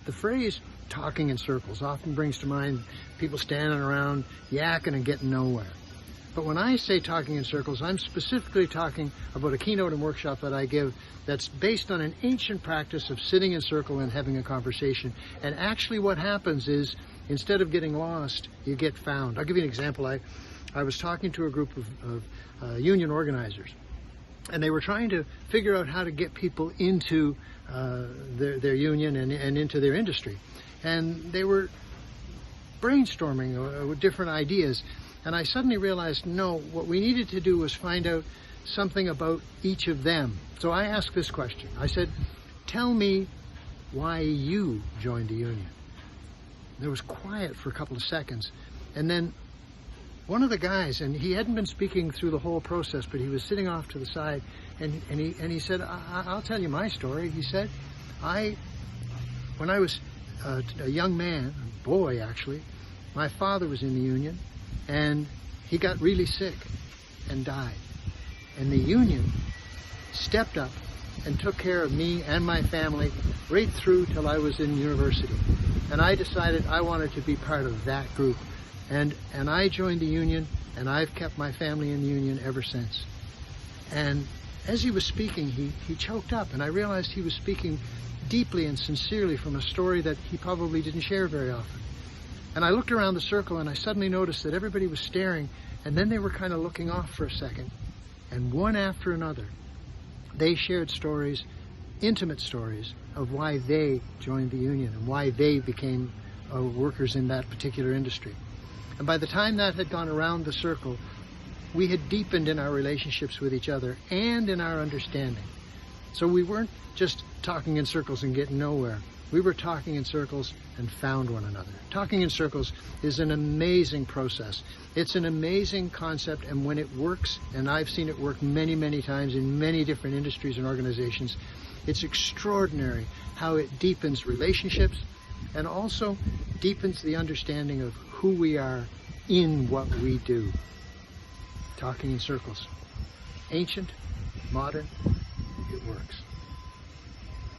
The phrase talking in circles often brings to mind people standing around yakking and getting nowhere. But when I say talking in circles, I'm specifically talking about a keynote and workshop that I give that's based on an ancient practice of sitting in circle and having a conversation. And actually what happens is, instead of getting lost, you get found. I'll give you an example. I was talking to a group of union organizers, and they were trying to figure out how to get people into their union and into their industry. And they were brainstorming with different ideas. And I suddenly realized, no, what we needed to do was find out something about each of them. So I asked this question. I said, tell me why you joined the union. There was quiet for a couple of seconds. And then one of the guys, and he hadn't been speaking through the whole process, but he was sitting off to the side, and he said, I'll tell you my story. He said, when I was a young man, a boy actually, my father was in the union, and he got really sick and died. And the union stepped up and took care of me and my family right through till I was in university. And I decided I wanted to be part of that group. And I joined the union, and I've kept my family in the union ever since. And as he was speaking, he choked up, and I realized he was speaking deeply and sincerely from a story that he probably didn't share very often. And I looked around the circle, and I suddenly noticed that everybody was staring, and then they were kind of looking off for a second. And one after another, they shared stories, intimate stories, of why they joined the union and why they became workers in that particular industry. And by the time that had gone around the circle, we had deepened in our relationships with each other and in our understanding. So we weren't just talking in circles and getting nowhere. We were talking in circles and found one another. Talking in circles is an amazing process. It's an amazing concept, and when it works, and I've seen it work many, many times in many different industries and organizations, it's extraordinary how it deepens relationships and also deepens the understanding of who we are in what we do. Talking in circles. Ancient, modern, it works.